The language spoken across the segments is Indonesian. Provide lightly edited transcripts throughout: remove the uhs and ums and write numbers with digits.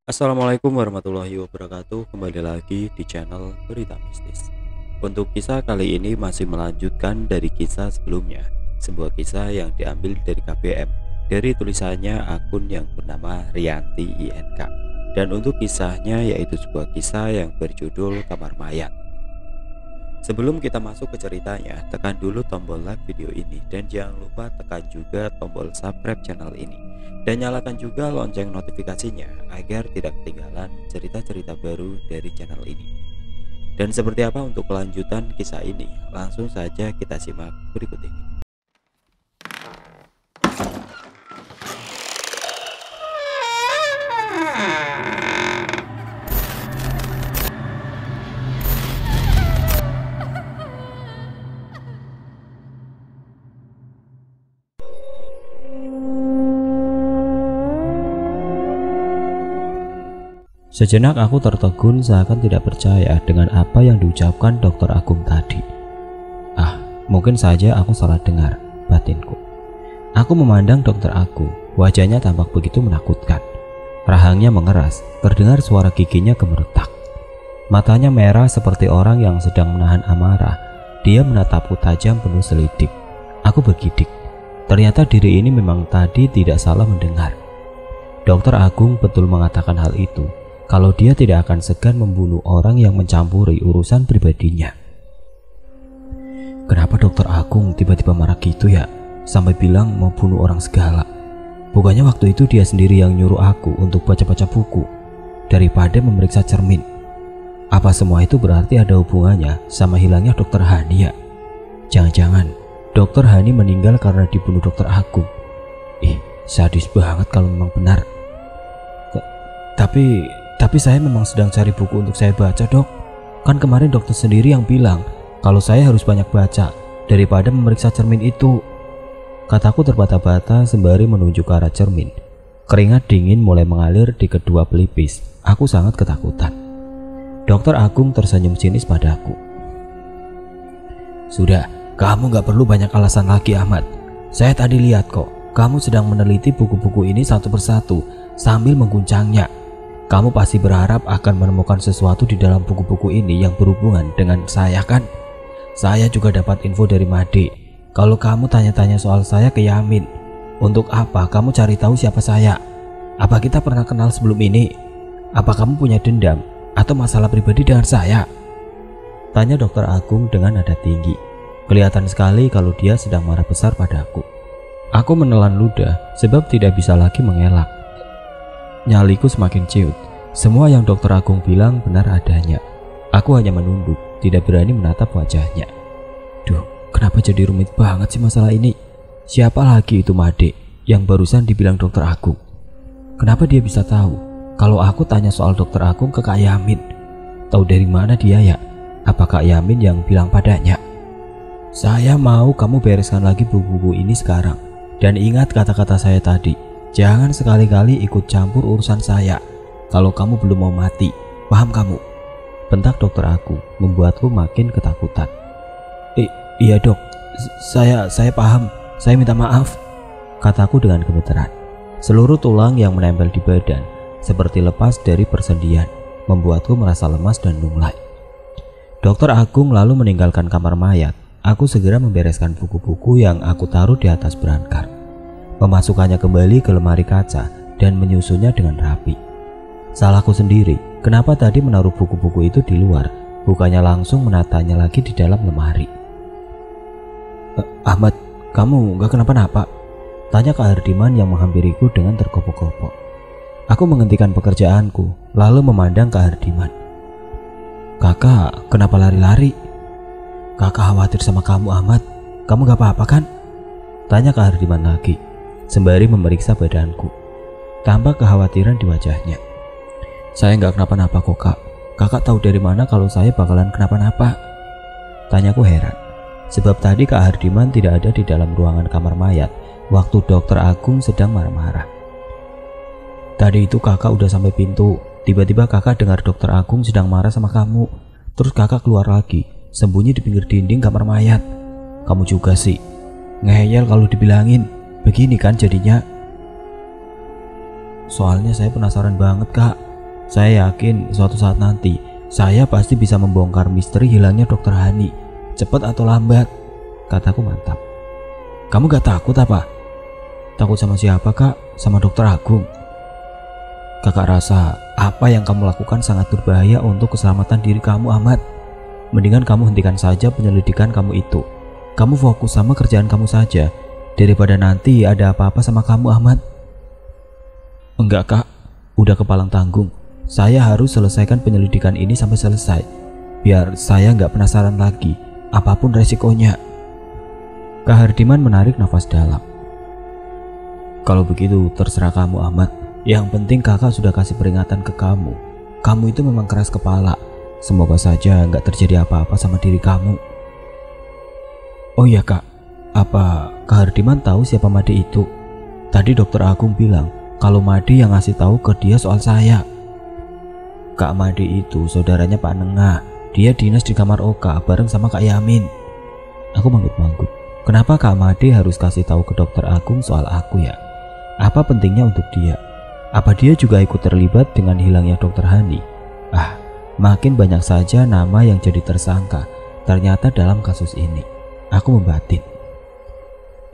Assalamualaikum warahmatullahi wabarakatuh. Kembali lagi di channel Berita Mistis. Untuk kisah kali ini masih melanjutkan dari kisah sebelumnya, sebuah kisah yang diambil dari KBM, dari tulisannya akun yang bernama Rianti INK. Dan untuk kisahnya yaitu sebuah kisah yang berjudul Kamar Mayat. Sebelum kita masuk ke ceritanya, tekan dulu tombol like video ini dan jangan lupa tekan juga tombol subscribe channel ini dan nyalakan juga lonceng notifikasinya agar tidak ketinggalan cerita-cerita baru dari channel ini. Dan seperti apa untuk kelanjutan kisah ini? Langsung saja kita simak berikut ini. Sejenak aku tertegun seakan tidak percaya dengan apa yang diucapkan Dokter Agung tadi. Mungkin saja aku salah dengar, batinku. Aku memandang Dokter Agung, wajahnya tampak begitu menakutkan. Rahangnya mengeras, terdengar suara giginya gemeretak. Matanya merah seperti orang yang sedang menahan amarah. Dia menatapku tajam penuh selidik. Aku bergidik. Ternyata diri ini memang tadi tidak salah mendengar. Dokter Agung betul mengatakan hal itu. Kalau dia tidak akan segan membunuh orang yang mencampuri urusan pribadinya. Kenapa Dokter Agung tiba-tiba marah gitu ya? Sampai bilang mau bunuh orang segala. Bukannya waktu itu dia sendiri yang nyuruh aku untuk baca-baca buku daripada memeriksa cermin. Apa semua itu berarti ada hubungannya sama hilangnya Dokter Hani ya? Jangan-jangan Dokter Hani meninggal karena dibunuh Dokter Agung. Sadis banget kalau memang benar. Tapi saya memang sedang cari buku untuk saya baca, Dok. Kan kemarin dokter sendiri yang bilang kalau saya harus banyak baca daripada memeriksa cermin itu. Kataku terbata-bata sembari menunjuk ke arah cermin. Keringat dingin mulai mengalir di kedua pelipis. Aku sangat ketakutan. Dokter Agung tersenyum sinis padaku. Sudah, kamu gak perlu banyak alasan lagi, Ahmad. Saya tadi lihat kok, kamu sedang meneliti buku-buku ini satu persatu sambil mengguncangnya. Kamu pasti berharap akan menemukan sesuatu di dalam buku-buku ini yang berhubungan dengan saya kan? Saya juga dapat info dari Made. Kalau kamu tanya-tanya soal saya ke Yamin, untuk apa kamu cari tahu siapa saya? Apa kita pernah kenal sebelum ini? Apa kamu punya dendam atau masalah pribadi dengan saya? Tanya Dokter Agung dengan nada tinggi. Kelihatan sekali kalau dia sedang marah besar padaku. Aku menelan ludah sebab tidak bisa lagi mengelak. Nyaliku semakin ciut. Semua yang Dokter Agung bilang benar adanya. Aku hanya menunduk, tidak berani menatap wajahnya. Duh, kenapa jadi rumit banget sih masalah ini? Siapa lagi itu Made yang barusan dibilang Dokter Agung? Kenapa dia bisa tahu kalau aku tanya soal Dokter Agung ke Kak Yamin? Tahu dari mana dia ya? Apa Kak Yamin yang bilang padanya? Saya mau kamu bereskan lagi buku-buku ini sekarang. Dan ingat kata-kata saya tadi. Jangan sekali-kali ikut campur urusan saya. Kalau kamu belum mau mati, paham kamu? Bentak Dokter Agung membuatku makin ketakutan. Iya dok, saya paham. Saya minta maaf, kataku dengan gemeteran. Seluruh tulang yang menempel di badan seperti lepas dari persendian, membuatku merasa lemas dan lunglai. Dokter Agung lalu meninggalkan kamar mayat. Aku segera membereskan buku-buku yang aku taruh di atas berangkar, memasukkannya kembali ke lemari kaca dan menyusunnya dengan rapi. Salahku sendiri, kenapa tadi menaruh buku-buku itu di luar, bukannya langsung menatanya lagi di dalam lemari. Ahmad, kamu gak kenapa-napa? Tanya Kak Hardiman yang menghampiriku dengan tergopoh-gopoh. Aku menghentikan pekerjaanku, lalu memandang Kak Hardiman. Kakak, kenapa lari-lari? Kakak khawatir sama kamu, Ahmad. Kamu gak apa-apa kan? Tanya Kak Hardiman lagi, sembari memeriksa badanku. Tampak kekhawatiran di wajahnya. Saya nggak kenapa-napa kok kak. Kakak tahu dari mana kalau saya bakalan kenapa-napa? Tanyaku heran. Sebab tadi Kak Hardiman tidak ada di dalam ruangan kamar mayat waktu Dokter Agung sedang marah-marah. Tadi itu kakak udah sampai pintu. Tiba-tiba kakak dengar Dokter Agung sedang marah sama kamu. Terus kakak keluar lagi, sembunyi di pinggir dinding kamar mayat. Kamu juga sih. Ngeyel kalau dibilangin. Begini kan jadinya. Soalnya saya penasaran banget kak, Saya yakin suatu saat nanti saya pasti bisa membongkar misteri hilangnya Dokter Hani, cepat atau lambat, kataku mantap. Kamu gak takut apa? Takut sama siapa kak? Sama Dokter Agung. Kakak rasa apa yang kamu lakukan sangat berbahaya untuk keselamatan diri kamu Ahmad. Mendingan kamu hentikan saja penyelidikan kamu itu. Kamu fokus sama kerjaan kamu saja, daripada nanti ada apa-apa sama kamu Ahmad. Enggak kak, udah kepalang tanggung. Saya harus selesaikan penyelidikan ini sampai selesai, biar saya nggak penasaran lagi, apapun resikonya. Kak Hardiman menarik nafas dalam. Kalau begitu terserah kamu Ahmad. Yang penting kakak sudah kasih peringatan ke kamu. Kamu itu memang keras kepala. Semoga saja nggak terjadi apa-apa sama diri kamu. Oh iya kak, apa Kak Hardiman tahu siapa Made itu? Tadi Dokter Agung bilang kalau Made yang ngasih tahu ke dia soal saya. Kak Made itu saudaranya Pak Nengah. Dia dinas di kamar Oka bareng sama Kak Yamin. Aku manggut-manggut. Kenapa Kak Made harus kasih tahu ke Dokter Agung soal aku ya? Apa pentingnya untuk dia? Apa dia juga ikut terlibat dengan hilangnya Dokter Hani? Makin banyak saja nama yang jadi tersangka ternyata dalam kasus ini. Aku membatin.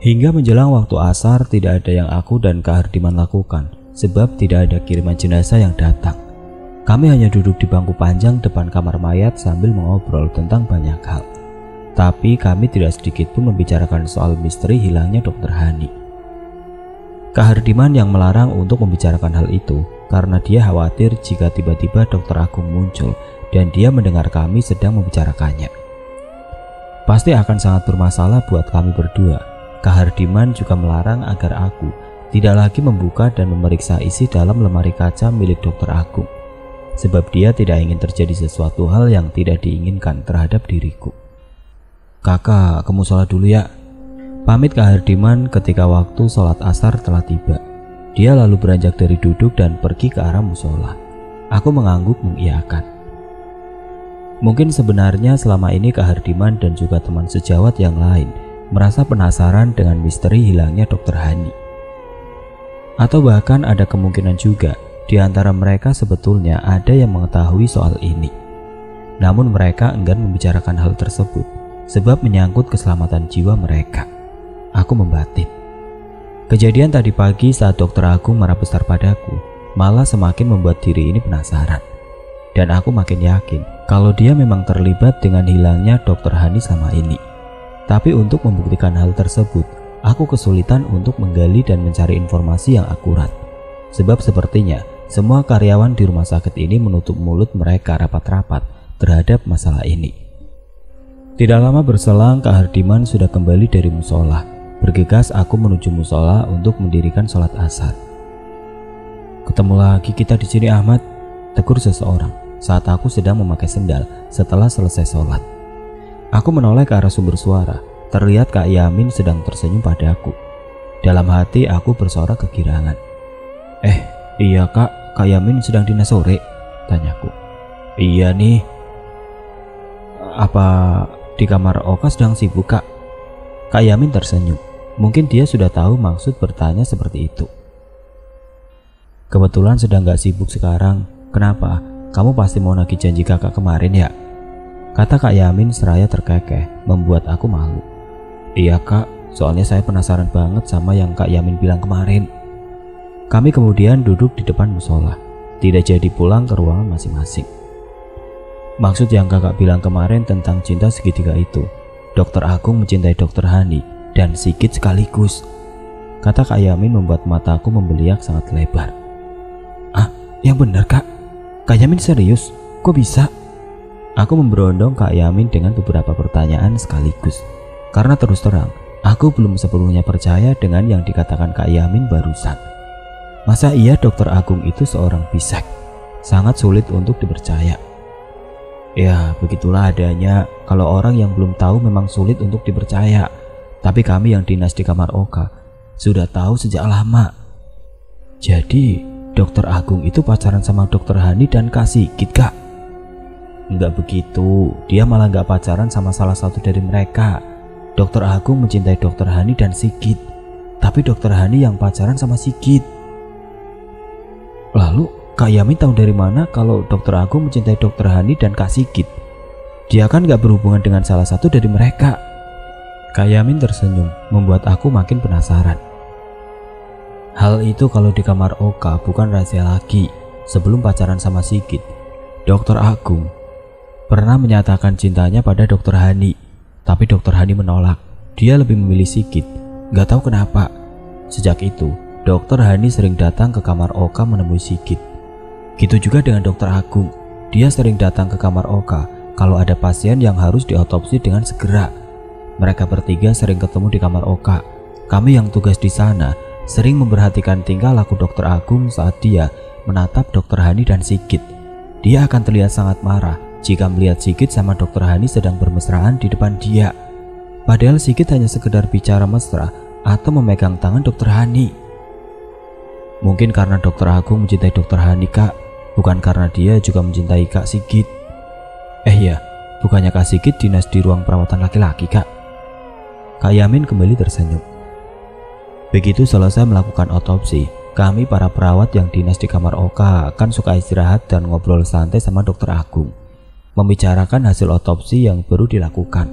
Hingga menjelang waktu asar tidak ada yang aku dan Kak Hardiman lakukan, sebab tidak ada kiriman jenazah yang datang. Kami hanya duduk di bangku panjang depan kamar mayat sambil mengobrol tentang banyak hal. Tapi kami tidak sedikit pun membicarakan soal misteri hilangnya Dokter Hani. Kak Hardiman yang melarang untuk membicarakan hal itu karena dia khawatir jika tiba-tiba Dokter Agung muncul dan dia mendengar kami sedang membicarakannya. Pasti akan sangat bermasalah buat kami berdua. Kak Hardiman juga melarang agar aku tidak lagi membuka dan memeriksa isi dalam lemari kaca milik Dokter Agung, sebab dia tidak ingin terjadi sesuatu hal yang tidak diinginkan terhadap diriku. Kakak ke musola dulu ya. Pamit Kak Hardiman ketika waktu sholat asar telah tiba. Dia lalu beranjak dari duduk dan pergi ke arah musola. Aku mengangguk mengiyakan. Mungkin sebenarnya selama ini Kak Hardiman dan juga teman sejawat yang lain merasa penasaran dengan misteri hilangnya Dokter Hani. Atau bahkan ada kemungkinan juga di antara mereka sebetulnya ada yang mengetahui soal ini. Namun mereka enggan membicarakan hal tersebut sebab menyangkut keselamatan jiwa mereka. Aku membatin. Kejadian tadi pagi saat Dokter Agung marah besar padaku malah semakin membuat diri ini penasaran. Dan aku makin yakin kalau dia memang terlibat dengan hilangnya Dokter Hani selama ini. Tapi untuk membuktikan hal tersebut, aku kesulitan untuk menggali dan mencari informasi yang akurat. Sebab sepertinya semua karyawan di rumah sakit ini menutup mulut mereka rapat-rapat terhadap masalah ini. Tidak lama berselang Kak Hardiman sudah kembali dari musola. Bergegas aku menuju musola untuk mendirikan sholat asar. Ketemu lagi kita di sini Ahmad, tegur seseorang saat aku sedang memakai sendal setelah selesai sholat. Aku menoleh ke arah sumber suara. Terlihat Kak Yamin sedang tersenyum padaku. Dalam hati aku bersorak kegirangan. Iya Kak Yamin sedang dinas sore, tanyaku. Iya nih. Apa di kamar Oka sedang sibuk Kak? Kak Yamin tersenyum. Mungkin dia sudah tahu maksud bertanya seperti itu. Kebetulan sedang gak sibuk sekarang. Kenapa? Kamu pasti mau nagih janji kakak kemarin ya? Kata Kak Yamin seraya terkekeh, membuat aku malu. Iya Kak, soalnya saya penasaran banget sama yang Kak Yamin bilang kemarin. Kami kemudian duduk di depan musola, tidak jadi pulang ke ruangan masing-masing. Maksud yang kakak bilang kemarin tentang cinta segitiga itu, Dokter Agung mencintai Dokter Hani dan Sigit sekaligus, kata Kak Yamin membuat mataku membeliak sangat lebar. Yang benar Kak? Kak Yamin serius? Kok bisa? Aku memberondong Kak Yamin dengan beberapa pertanyaan sekaligus. Karena terus terang, aku belum sepenuhnya percaya dengan yang dikatakan Kak Yamin barusan. Masa iya Dokter Agung itu seorang bisek? Sangat sulit untuk dipercaya. Ya begitulah adanya, kalau orang yang belum tahu memang sulit untuk dipercaya. Tapi kami yang dinas di kamar Oka sudah tahu sejak lama. Jadi Dokter Agung itu pacaran sama Dokter Hani dan Kak Sigit Kak? Enggak begitu, dia malah enggak pacaran sama salah satu dari mereka. Dokter Agung mencintai Dokter Hani dan Sigit, tapi Dokter Hani yang pacaran sama Sigit. Lalu Kak Yamin tahu dari mana kalau Dokter Agung mencintai Dokter Hani dan Kak Sigit? Dia kan gak berhubungan dengan salah satu dari mereka. Kak Yamin tersenyum, membuat aku makin penasaran. Hal itu kalau di kamar Oka bukan rahasia lagi. Sebelum pacaran sama Sigit, Dokter Agung pernah menyatakan cintanya pada Dokter Hani. Tapi Dokter Hani menolak. Dia lebih memilih Sigit. Gak tahu kenapa. Sejak itu, Dokter Hani sering datang ke kamar Oka menemui Sigit. Gitu juga dengan Dokter Agung. Dia sering datang ke kamar Oka kalau ada pasien yang harus diotopsi dengan segera. Mereka bertiga sering ketemu di kamar Oka. Kami yang tugas di sana sering memperhatikan tingkah laku Dokter Agung saat dia menatap Dokter Hani dan Sigit. Dia akan terlihat sangat marah jika melihat Sigit sama Dokter Hani sedang bermesraan di depan dia. Padahal Sigit hanya sekedar bicara mesra atau memegang tangan Dokter Hani. Mungkin karena Dokter Agung mencintai Dokter Hani, Kak, bukan karena dia juga mencintai Kak Sigit. Iya, bukannya Kak Sigit dinas di ruang perawatan laki-laki, Kak? Kak Yamin kembali tersenyum. Begitu selesai melakukan otopsi, kami para perawat yang dinas di kamar Oka kan suka istirahat dan ngobrol santai sama Dokter Agung, membicarakan hasil otopsi yang baru dilakukan.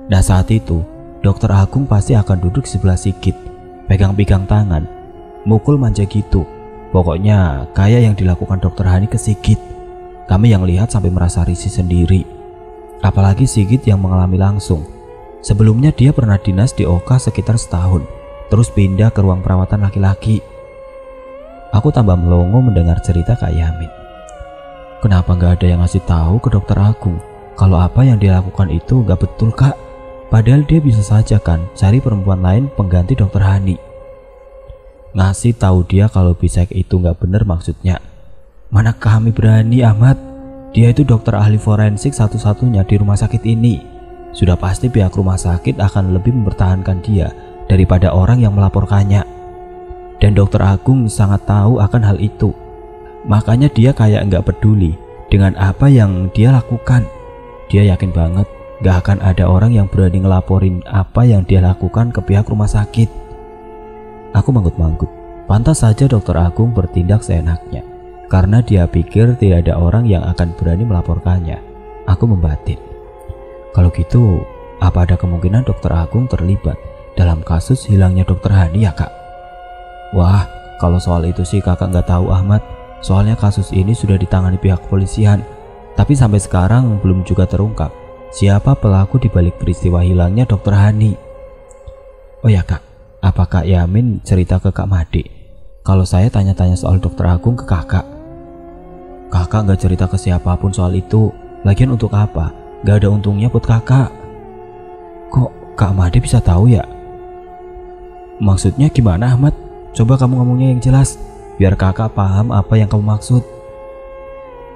Nah saat itu, Dokter Agung pasti akan duduk sebelah Sigit, pegang-pegang tangan, mukul manja gitu. Pokoknya kayak yang dilakukan Dokter Hani ke Sigit. Kami yang lihat sampai merasa risih sendiri. Apalagi Sigit yang mengalami langsung. Sebelumnya dia pernah dinas di Oka sekitar setahun, terus pindah ke ruang perawatan laki-laki. Aku tambah melongo mendengar cerita Kak Yamin. Kenapa nggak ada yang ngasih tahu ke Dokter Agung kalau apa yang dia lakukan itu nggak betul, Kak? Padahal dia bisa saja kan cari perempuan lain pengganti Dokter Hani. Ngasih tahu dia kalau bisa itu nggak bener maksudnya. Mana kami berani, Ahmad? Dia itu dokter ahli forensik satu-satunya di rumah sakit ini. Sudah pasti pihak rumah sakit akan lebih mempertahankan dia daripada orang yang melaporkannya. Dan Dokter Agung sangat tahu akan hal itu. Makanya dia kayak nggak peduli dengan apa yang dia lakukan. Dia yakin banget gak akan ada orang yang berani ngelaporin apa yang dia lakukan ke pihak rumah sakit. Aku manggut-manggut. Pantas saja Dokter Agung bertindak seenaknya, karena dia pikir tidak ada orang yang akan berani melaporkannya. Aku membatin. Kalau gitu, apa ada kemungkinan Dokter Agung terlibat dalam kasus hilangnya Dokter Hani ya, Kak? Wah, kalau soal itu sih kakak nggak tahu, Ahmad. Soalnya kasus ini sudah ditangani pihak kepolisian, tapi sampai sekarang belum juga terungkap siapa pelaku di balik peristiwa hilangnya Dokter Hani. Oh ya, Kak, apa Kak Yamin cerita ke Kak Made kalau saya tanya-tanya soal Dokter Agung ke kakak? Kakak nggak cerita ke siapapun soal itu. Lagian untuk apa? Gak ada untungnya buat kakak. Kok Kak Made bisa tahu ya? Maksudnya gimana, Ahmad? Coba kamu ngomongnya yang jelas, biar kakak paham apa yang kamu maksud.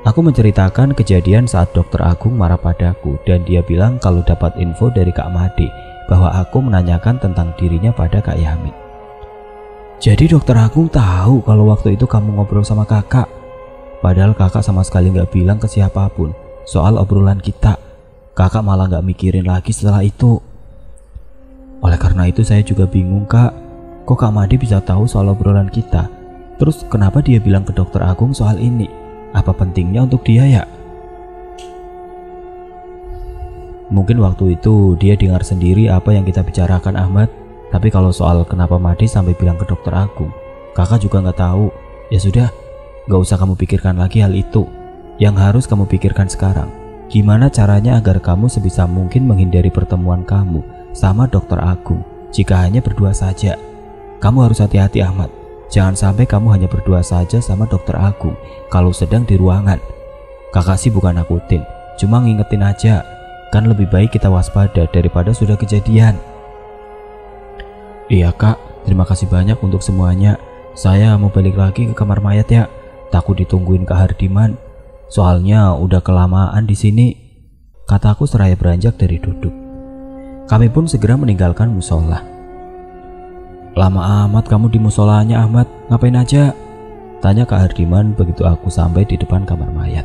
Aku menceritakan kejadian saat Dokter Agung marah padaku dan dia bilang kalau dapat info dari Kak Made bahwa aku menanyakan tentang dirinya pada Kak Yamin. Jadi Dokter Agung tahu kalau waktu itu kamu ngobrol sama kakak, padahal kakak sama sekali nggak bilang ke siapapun soal obrolan kita. Kakak malah gak mikirin lagi setelah itu. Oleh karena itu saya juga bingung, Kak. Kok Kak Made bisa tahu soal obrolan kita? Terus kenapa dia bilang ke Dokter Agung soal ini? Apa pentingnya untuk dia ya? Mungkin waktu itu dia dengar sendiri apa yang kita bicarakan, Ahmad. Tapi kalau soal kenapa Made sampai bilang ke Dokter Agung, kakak juga gak tahu. Ya sudah, gak usah kamu pikirkan lagi hal itu. Yang harus kamu pikirkan sekarang, gimana caranya agar kamu sebisa mungkin menghindari pertemuan kamu sama Dokter Agung jika hanya berdua saja. Kamu harus hati-hati, Ahmad. Jangan sampai kamu hanya berdua saja sama Dokter Agung kalau sedang di ruangan. Kakak sih bukan nakutin, cuma ngingetin aja. Kan lebih baik kita waspada daripada sudah kejadian. Iya, Kak, terima kasih banyak untuk semuanya. Saya mau balik lagi ke kamar mayat ya. Takut ditungguin Kak Hardiman. Soalnya udah kelamaan di sini, kataku seraya beranjak dari duduk. Kami pun segera meninggalkan musola. Lama amat kamu di musolanya, Ahmad. Ngapain aja? Tanya Kak Hardiman begitu aku sampai di depan kamar mayat.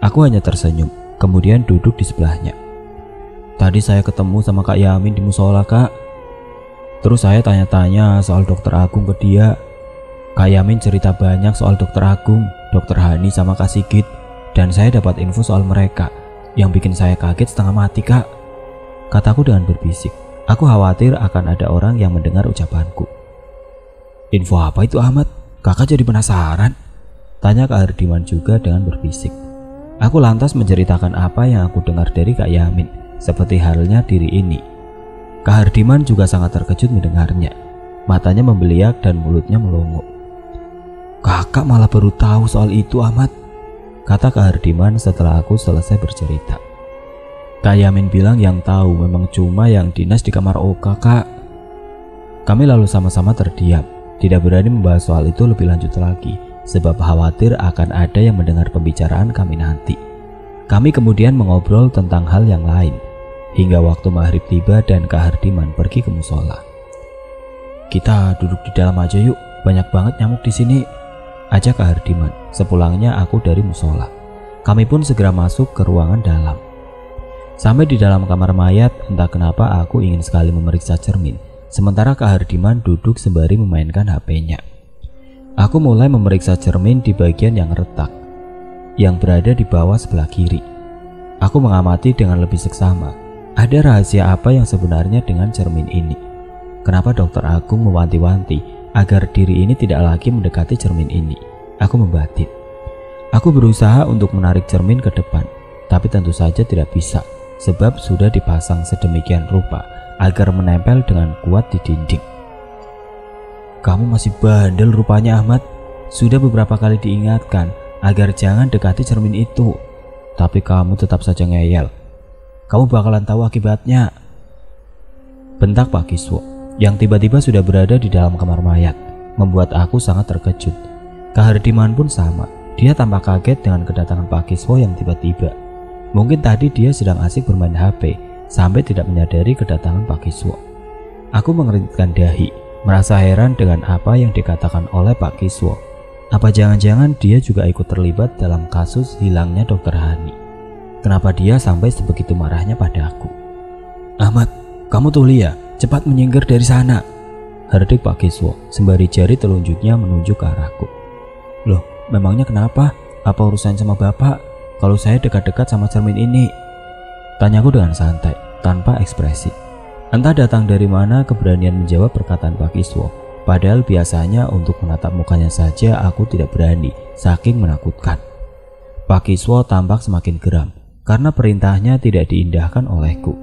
Aku hanya tersenyum, kemudian duduk di sebelahnya. Tadi saya ketemu sama Kak Yamin di musola, Kak. Terus saya tanya-tanya soal Dokter Agung ke dia. Kak Yamin cerita banyak soal Dokter Agung, Dokter Hani sama Kak Sigit, dan saya dapat info soal mereka yang bikin saya kaget setengah mati, Kak. Kataku dengan berbisik. Aku khawatir akan ada orang yang mendengar ucapanku. Info apa itu, Ahmad? Kakak jadi penasaran? Tanya Kak Hardiman juga dengan berbisik. Aku lantas menceritakan apa yang aku dengar dari Kak Yamin, seperti halnya diri ini. Kak Hardiman juga sangat terkejut mendengarnya. Matanya membeliak dan mulutnya melongo. Kakak malah baru tahu soal itu, Ahmad, kata Kak Hardiman setelah aku selesai bercerita. Kak Yamin bilang yang tahu memang cuma yang dinas di kamar Oka, Kak. Kami lalu sama-sama terdiam, tidak berani membahas soal itu lebih lanjut lagi, sebab khawatir akan ada yang mendengar pembicaraan kami nanti. Kami kemudian mengobrol tentang hal yang lain, hingga waktu maghrib tiba dan Kak Hardiman pergi ke musola. Kita duduk di dalam aja yuk, banyak banget nyamuk di sini, ajak Kak Hardiman sepulangnya aku dari musola. Kami pun segera masuk ke ruangan dalam. Sampai di dalam kamar mayat, entah kenapa aku ingin sekali memeriksa cermin, sementara Kak Hardiman duduk sembari memainkan HP-nya. Aku mulai memeriksa cermin di bagian yang retak, yang berada di bawah sebelah kiri. Aku mengamati dengan lebih seksama, ada rahasia apa yang sebenarnya dengan cermin ini. Kenapa Dokter Agung mewanti-wanti agar diri ini tidak lagi mendekati cermin ini? Aku membatin. Aku berusaha untuk menarik cermin ke depan, tapi tentu saja tidak bisa, sebab sudah dipasang sedemikian rupa agar menempel dengan kuat di dinding. Kamu masih bandel rupanya, Ahmad. Sudah beberapa kali diingatkan agar jangan dekati cermin itu, tapi kamu tetap saja ngeyel. Kamu bakalan tahu akibatnya, bentak Pak Kiswo yang tiba-tiba sudah berada di dalam kamar mayat, membuat aku sangat terkejut. Kak Hardiman pun sama, dia tampak kaget dengan kedatangan Pak Kiswo yang tiba-tiba. Mungkin tadi dia sedang asik bermain HP sampai tidak menyadari kedatangan Pak Kiswo. Aku mengerutkan dahi, merasa heran dengan apa yang dikatakan oleh Pak Kiswo. Apa jangan-jangan dia juga ikut terlibat dalam kasus hilangnya Dokter Hani? Kenapa dia sampai sebegitu marahnya padaku? Ahmad, kamu tuh Lia, cepat menyingkir dari sana, herdik Pak Kiswo sembari jari telunjuknya menunjuk ke arahku. Loh, memangnya kenapa? Apa urusan sama bapak kalau saya dekat-dekat sama cermin ini? Tanyaku dengan santai, tanpa ekspresi. Entah datang dari mana keberanian menjawab perkataan Pak Kiswo, padahal biasanya untuk menatap mukanya saja aku tidak berani, saking menakutkan. Pak Kiswo tampak semakin geram, karena perintahnya tidak diindahkan olehku.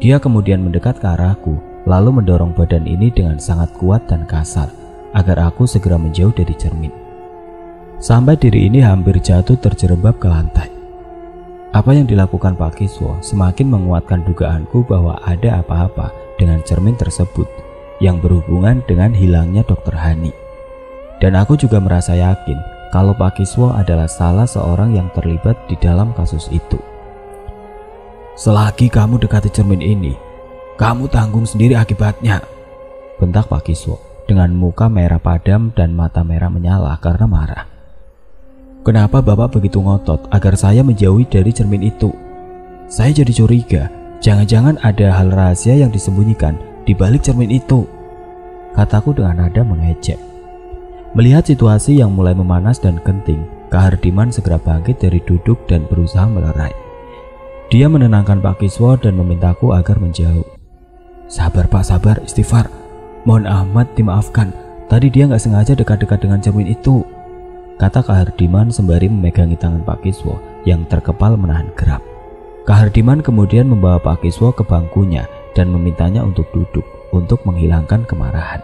Dia kemudian mendekat ke arahku, lalu mendorong badan ini dengan sangat kuat dan kasar, agar aku segera menjauh dari cermin. Sampai diri ini hampir jatuh terjerembab ke lantai. Apa yang dilakukan Pak Kiswo semakin menguatkan dugaanku bahwa ada apa-apa dengan cermin tersebut yang berhubungan dengan hilangnya Dokter Hani. Dan aku juga merasa yakin kalau Pak Kiswo adalah salah seorang yang terlibat di dalam kasus itu. Selagi kamu dekati cermin ini, kamu tanggung sendiri akibatnya, bentak Pak Kiswo dengan muka merah padam dan mata merah menyala karena marah. Kenapa Bapak begitu ngotot agar saya menjauhi dari cermin itu? Saya jadi curiga, jangan-jangan ada hal rahasia yang disembunyikan di balik cermin itu, kataku dengan nada mengejek. Melihat situasi yang mulai memanas dan genting, Kak Hardiman segera bangkit dari duduk dan berusaha melerai. Dia menenangkan Pak Kiswo dan memintaku agar menjauh. Sabar Pak, sabar, istighfar. Mohon Ahmad dimaafkan, tadi dia nggak sengaja dekat-dekat dengan cermin itu, kata Kak Hardiman sembari memegangi tangan Pak Kiswo yang terkepal menahan geram. Kak Hardiman kemudian membawa Pak Kiswo ke bangkunya dan memintanya untuk duduk untuk menghilangkan kemarahan.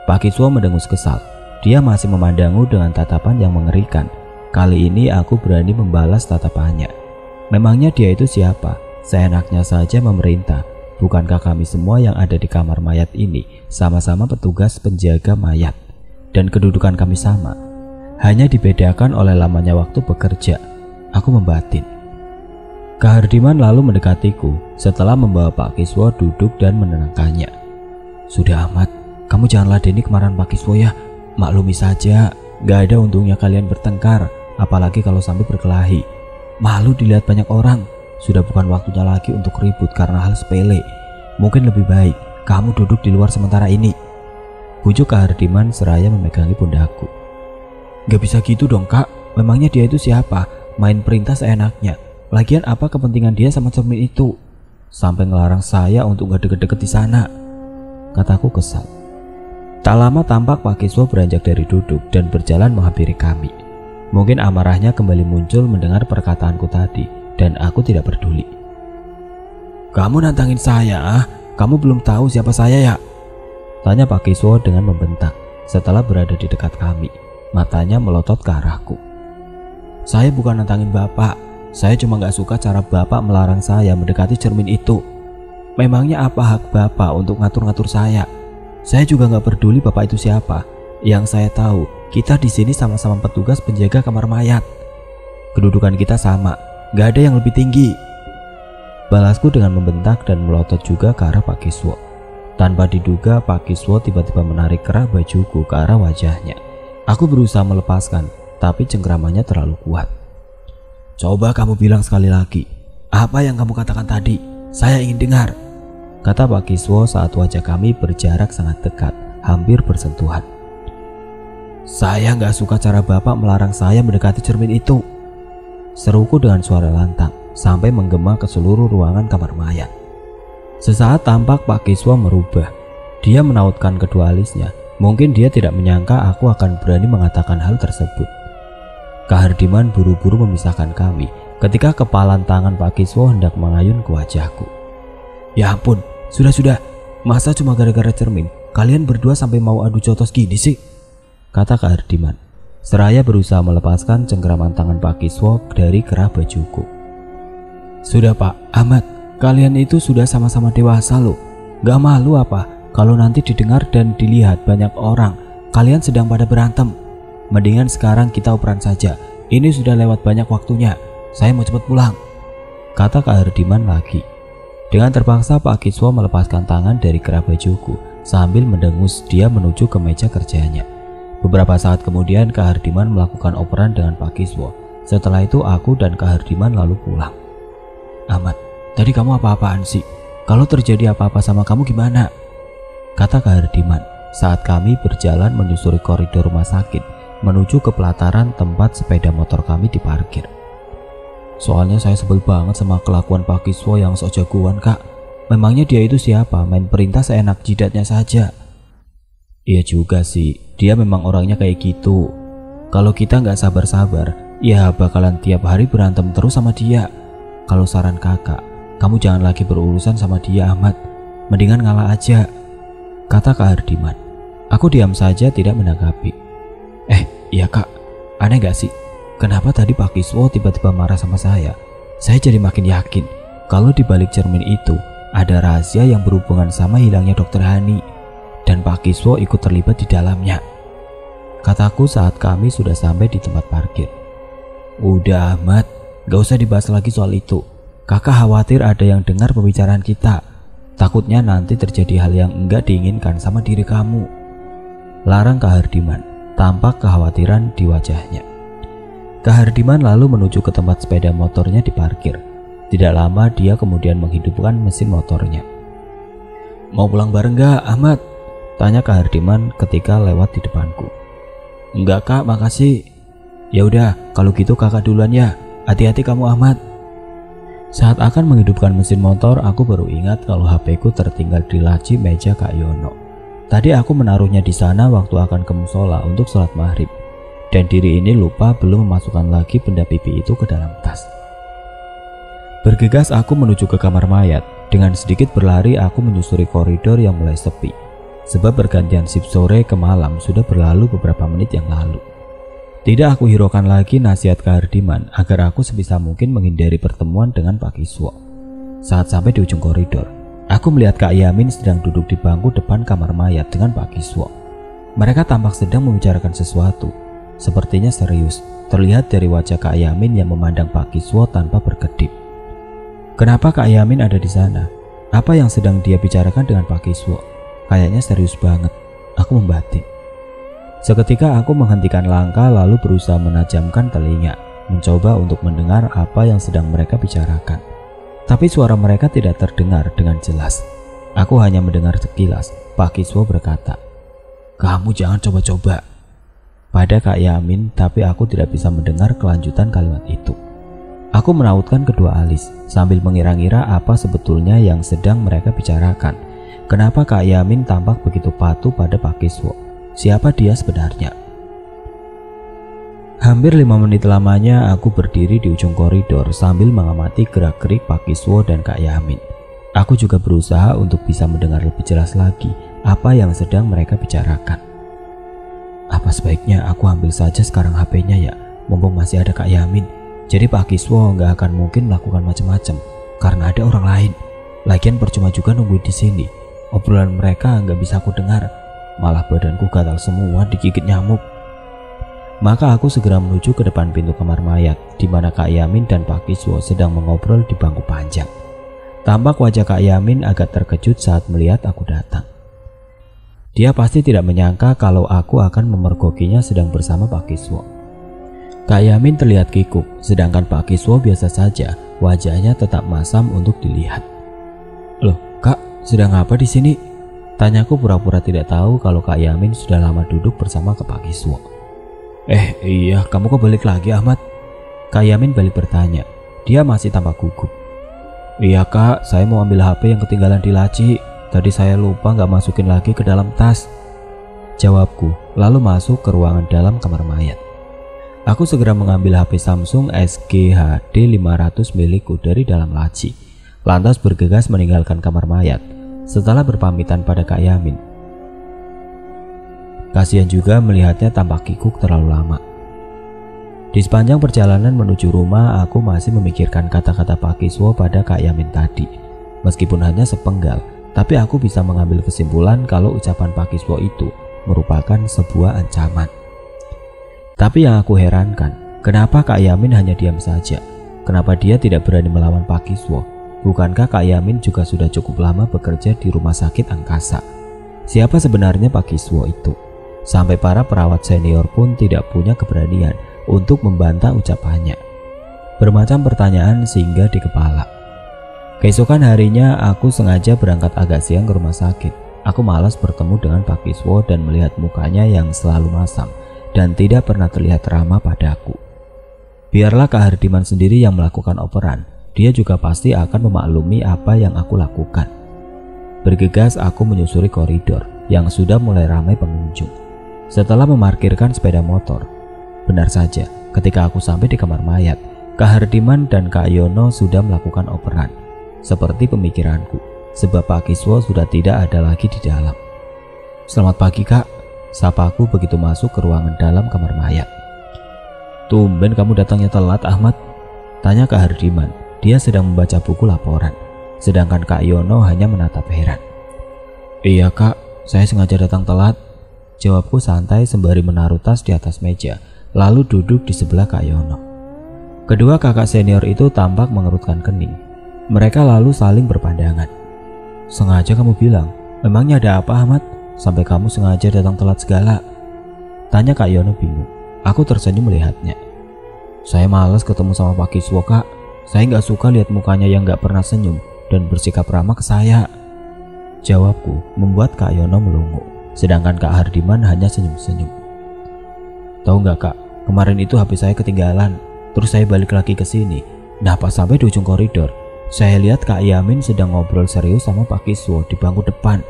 Pak Kiswo mendengus kesal. Dia masih memandangku dengan tatapan yang mengerikan. Kali ini aku berani membalas tatapannya. Memangnya dia itu siapa? Seenaknya saja memerintah. Bukankah kami semua yang ada di kamar mayat ini sama-sama petugas penjaga mayat? Dan kedudukan kami sama. Hanya dibedakan oleh lamanya waktu bekerja. Aku membatin. Kak Hardiman lalu mendekatiku setelah membawa Pak Kiswo duduk dan menenangkannya. Sudah Ahmad, kamu jangan ladeni kemarahan Pak Kiswo ya. Maklumi saja, gak ada untungnya kalian bertengkar, apalagi kalau sampai berkelahi. Malu dilihat banyak orang. Sudah bukan waktunya lagi untuk ribut karena hal sepele. Mungkin lebih baik kamu duduk di luar sementara ini. Ujuk Kak Hardiman seraya memegangi pundakku. Gak bisa gitu dong kak, memangnya dia itu siapa? Main perintah seenaknya. Lagian apa kepentingan dia sama cermin itu? Sampai ngelarang saya untuk gak deket-deket di sana, kataku kesal. Tak lama tampak Pak Kiswo beranjak dari duduk dan berjalan menghampiri kami. Mungkin amarahnya kembali muncul mendengar perkataanku tadi, dan aku tidak peduli. Kamu nantangin saya, ah? Kamu belum tahu siapa saya ya? Tanya Pak Kiswo dengan membentak setelah berada di dekat kami. Matanya melotot ke arahku. Saya bukan nantangin bapak. Saya cuma gak suka cara bapak melarang saya mendekati cermin itu. Memangnya apa hak bapak untuk ngatur-ngatur saya? Saya juga gak peduli bapak itu siapa. Yang saya tahu, kita di sini sama-sama petugas penjaga kamar mayat. Kedudukan kita sama, gak ada yang lebih tinggi. Balasku dengan membentak dan melotot juga ke arah Pak Kiswo. Tanpa diduga, Pak Kiswo tiba-tiba menarik kerah bajuku ke arah wajahnya. Aku berusaha melepaskan, tapi cengkramannya terlalu kuat. Coba kamu bilang sekali lagi, apa yang kamu katakan tadi? Saya ingin dengar, kata Pak Kiswo saat wajah kami berjarak sangat dekat, hampir bersentuhan. Saya gak suka cara bapak melarang saya mendekati cermin itu, seruku dengan suara lantang sampai menggema ke seluruh ruangan kamar mayat. Sesaat tampak Pak Kiswo merubah. Dia menautkan kedua alisnya. Mungkin dia tidak menyangka aku akan berani mengatakan hal tersebut. Kak Hardiman buru-buru memisahkan kami ketika kepalan tangan Pak Kiswo hendak mengayun ke wajahku. Ya ampun, sudah, masa cuma gara-gara cermin kalian berdua sampai mau adu jotos gini sih? Kata Kak Hardiman seraya berusaha melepaskan cengkraman tangan Pak Kiswo dari kerah bajuku. Sudah Pak Ahmad, kalian itu sudah sama-sama dewasa loh. Gak malu apa kalau nanti didengar dan dilihat banyak orang kalian sedang pada berantem? Mendingan sekarang kita operan saja. Ini sudah lewat banyak waktunya. Saya mau cepat pulang, kata Kak Hardiman lagi. Dengan terpaksa Pak Kiswo melepaskan tangan dari kerah bajuku sambil mendengus dia menuju ke meja kerjanya. Beberapa saat kemudian Kak Hardiman melakukan operan dengan Pak Kiswo. Setelah itu aku dan Kak Hardiman lalu pulang. Ahmad, tadi kamu apa-apaan sih? Kalau terjadi apa-apa sama kamu gimana? Kata Kak Hardiman saat kami berjalan menyusuri koridor rumah sakit menuju ke pelataran tempat sepeda motor kami diparkir. Soalnya saya sebel banget sama kelakuan Pak Kiswo yang sok jagoan kak. Memangnya dia itu siapa? Main perintah seenak jidatnya saja. Iya juga sih, dia memang orangnya kayak gitu. Kalau kita nggak sabar-sabar, ya bakalan tiap hari berantem terus sama dia. Kalau saran kakak, kamu jangan lagi berurusan sama dia Ahmad. Mendingan ngalah aja, kata Kak Hardiman. Aku diam saja tidak menanggapi. Iya kak, aneh gak sih? Kenapa tadi Pak Kiswo tiba-tiba marah sama saya? Saya jadi makin yakin kalau di balik cermin itu ada rahasia yang berhubungan sama hilangnya Dokter Hani. Dan Pak Kiswo ikut terlibat di dalamnya, kataku saat kami sudah sampai di tempat parkir. Udah Ahmad, gak usah dibahas lagi soal itu. Kakak khawatir ada yang dengar pembicaraan kita. Takutnya nanti terjadi hal yang enggak diinginkan sama diri kamu, larang Kak Hardiman. Tampak kekhawatiran di wajahnya. Kak Hardiman lalu menuju ke tempat sepeda motornya diparkir. Tidak lama dia kemudian menghidupkan mesin motornya. Mau pulang bareng gak Ahmad? Tanya Kak Hardiman ketika lewat di depanku. Enggak kak, makasih. Ya udah, kalau gitu kakak duluan ya. Hati-hati kamu Ahmad. Saat akan menghidupkan mesin motor, aku baru ingat kalau HP-ku tertinggal di laci meja Kak Yono. Tadi aku menaruhnya di sana waktu akan ke musola untuk sholat maghrib. Dan diri ini lupa belum memasukkan lagi benda pipi itu ke dalam tas. Bergegas aku menuju ke kamar mayat. Dengan sedikit berlari aku menyusuri koridor yang mulai sepi. Sebab bergantian shift sore ke malam sudah berlalu beberapa menit yang lalu. Tidak aku hiraukan lagi nasihat Kak Hardiman agar aku sebisa mungkin menghindari pertemuan dengan Pak Kiswo. Saat sampai di ujung koridor, aku melihat Kak Yamin sedang duduk di bangku depan kamar mayat dengan Pak Kiswo. Mereka tampak sedang membicarakan sesuatu. Sepertinya serius, terlihat dari wajah Kak Yamin yang memandang Pak Kiswo tanpa berkedip. Kenapa Kak Yamin ada di sana? Apa yang sedang dia bicarakan dengan Pak Kiswo? Kayaknya serius banget. Aku membatin. Seketika aku menghentikan langkah lalu berusaha menajamkan telinga, mencoba untuk mendengar apa yang sedang mereka bicarakan. Tapi suara mereka tidak terdengar dengan jelas. Aku hanya mendengar sekilas. Pak Kiswo berkata, Kamu jangan coba-coba, pada Kak Yamin, tapi aku tidak bisa mendengar kelanjutan kalimat itu. Aku merautkan kedua alis sambil mengira-ngira apa sebetulnya yang sedang mereka bicarakan. Kenapa Kak Yamin tampak begitu patuh pada Pak Kiswo? Siapa dia sebenarnya? Hampir 5 menit lamanya aku berdiri di ujung koridor sambil mengamati gerak-gerik Pak Kiswo dan Kak Yamin. Aku juga berusaha untuk bisa mendengar lebih jelas lagi apa yang sedang mereka bicarakan. Apa sebaiknya aku ambil saja sekarang HP-nya ya, mumpung masih ada Kak Yamin. Jadi Pak Kiswo nggak akan mungkin melakukan macam-macam karena ada orang lain. Lagian percuma juga nungguin di sini. Obrolan mereka nggak bisa aku dengar. Malah badanku gatal semua digigit nyamuk. Maka aku segera menuju ke depan pintu kamar mayat di mana Kak Yamin dan Pak Kiswo sedang mengobrol di bangku panjang. Tampak wajah Kak Yamin agak terkejut saat melihat aku datang. Dia pasti tidak menyangka kalau aku akan memergokinya sedang bersama Pak Kiswo. Kak Yamin terlihat kikuk, sedangkan Pak Kiswo biasa saja, wajahnya tetap masam untuk dilihat. Loh, Kak, sedang apa di sini? Tanyaku pura-pura tidak tahu kalau Kak Yamin sudah lama duduk bersama Pak Kiswo. Iya, kamu kok balik lagi, Ahmad? Kak Yamin balik bertanya. Dia masih tampak gugup. Iya Kak, saya mau ambil HP yang ketinggalan di laci. Tadi saya lupa nggak masukin lagi ke dalam tas, jawabku, lalu masuk ke ruangan dalam kamar mayat. Aku segera mengambil HP Samsung SG-HD 500 milikku dari dalam laci, lantas bergegas meninggalkan kamar mayat setelah berpamitan pada Kak Yamin. Kasihan juga melihatnya tampak kikuk terlalu lama. Di sepanjang perjalanan menuju rumah, aku masih memikirkan kata-kata Pak Kiswo pada Kak Yamin tadi. Meskipun hanya sepenggal, tapi aku bisa mengambil kesimpulan kalau ucapan Pak Kiswo itu merupakan sebuah ancaman. Tapi yang aku herankan, kenapa Kak Yamin hanya diam saja? Kenapa dia tidak berani melawan Pak Kiswo? Bukankah Kak Yamin juga sudah cukup lama bekerja di rumah sakit angkasa? Siapa sebenarnya Pak Kiswo itu? Sampai para perawat senior pun tidak punya keberanian untuk membantah ucapannya. Bermacam pertanyaan singgah di kepala. Keesokan harinya aku sengaja berangkat agak siang ke rumah sakit. Aku malas bertemu dengan Pak Kiswo dan melihat mukanya yang selalu masam dan tidak pernah terlihat ramah padaku. Biarlah Kak Hardiman sendiri yang melakukan operan, dia juga pasti akan memaklumi apa yang aku lakukan. Bergegas aku menyusuri koridor yang sudah mulai ramai pengunjung. Setelah memarkirkan sepeda motor, benar saja ketika aku sampai di kamar mayat, Kak Hardiman dan Kak Yono sudah melakukan operan. Seperti pemikiranku, sebab Pak Kiswo sudah tidak ada lagi di dalam. Selamat pagi Kak, sapaku begitu masuk ke ruangan dalam kamar mayat. Tumben kamu datangnya telat Ahmad, tanya Kak Hardiman. Dia sedang membaca buku laporan, sedangkan Kak Yono hanya menatap heran. Iya Kak, saya sengaja datang telat, jawabku santai sembari menaruh tas di atas meja, lalu duduk di sebelah Kak Yono. Kedua kakak senior itu tampak mengerutkan kening. Mereka lalu saling berpandangan. Sengaja kamu bilang, memangnya ada apa Ahmad? Sampai kamu sengaja datang telat segala, tanya Kak Yono bingung. Aku tersenyum melihatnya. Saya malas ketemu sama Pak Kiswo Kak. Saya nggak suka lihat mukanya yang nggak pernah senyum dan bersikap ramah ke saya, jawabku membuat Kak Yono melongo. Sedangkan Kak Hardiman hanya senyum-senyum. Tahu nggak Kak, kemarin itu HP saya ketinggalan. Terus saya balik lagi ke sini. Nah pas sampai di ujung koridor, saya lihat Kak Yamin sedang ngobrol serius sama Pak Kiswo di bangku depan.